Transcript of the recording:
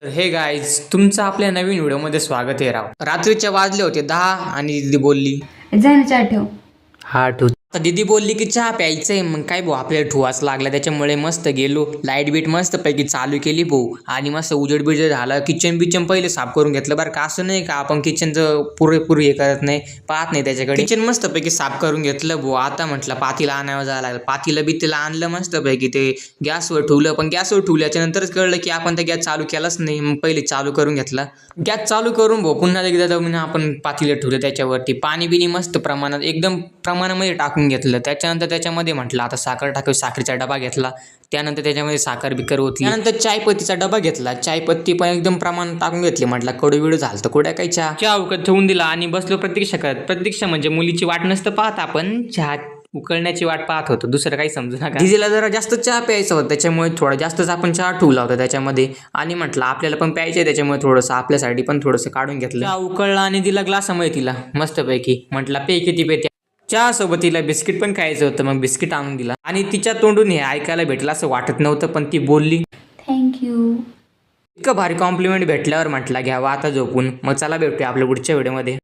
हे गाईज तुमचं आपल्या नवीन व्हिडिओमध्ये स्वागत आहे राव. रात्रीच्या वाजले होते 10 आणि दीदी बोलली जा ना चहा ठेव. हा ठेव. आता दीदी बोलली की चहा प्यायचंय. मग काय भाऊ आपल्याला ठुवाच लागला, त्याच्यामुळे मस्त गेलो, लाईट बीट मस्त पैकी चालू केली भाऊ आणि मस्त उजेड बिजेड झाला. किचन बिचन पहिले साफ करून घेतलं बरं का. असं नाही का आपण किचनचं पुरेपूर हे करत नाही, पाहत नाही त्याच्याकडे. किचन मस्त पैकी साफ करून घेतलं भाऊ. आता म्हटलं पातीला आणावं जायला लागलं. पातीला बितीला आणलं मस्त पैकी, ते गॅसवर ठेवलं. पण गॅसवर ठेवल्याच्या नंतरच कळलं की आपण त्या गॅस चालू केलाच नाही. मग पहिले चालू करून घेतला गॅस. चालू करून भाऊ पुन्हा एकदा जाऊन आपण पातीला ठेवलं, त्याच्यावरती पाणी बिनी मस्त प्रमाणात एकदम प्रमाणामध्ये टाकून घेतलं. त्याच्यानंतर त्याच्यामध्ये म्हटलं आता साखर टाकावी. साखरेचा डबा घेतला, त्यानंतर त्याच्यामध्ये साखर बिकर होती. त्यानंतर चायपत्तीचा डबा घेतला, चायपत्ती पण एकदम प्रमाणात टाकून घेतली. म्हटलं कडू बिडू झालं तर कुठे काही चहा उकळत ठेवून दिला आणि बसलो प्रतीक्षा करत. प्रतीक्षा म्हणजे मुलीची वाट नसतं पाहत, आपण चहा उकळण्याची वाट पाहत होतो, दुसरं काही समजू नका. दिदीला जरा जास्त चहा प्यायचा होता, त्याच्यामुळे थोडा जास्तच आपण चहा ठेवला होता त्याच्यामध्ये. आणि म्हटलं आपल्याला पण प्यायचं आहे, त्याच्यामुळे थोडंसं आपल्यासाठी पण थोडंसं काढून घेतलं. चहा उकळला आणि दिला ग्लासामध्ये तिला मस्तपैकी. म्हटलं पे किती पेते. चहा सोबत तिला बिस्किट पण खायचं होतं, मग बिस्किट आणून दिला. आणि तिच्या तोंडून हे ऐकायला भेटलं असं वाटत नव्हतं, पण ती बोलली थँक्यू. इतकं भारी कॉम्प्लिमेंट भेटल्यावर म्हटलं घ्यावा आता झोपून. मग चला भेटूया आपल्या पुढच्या व्हिडिओमध्ये.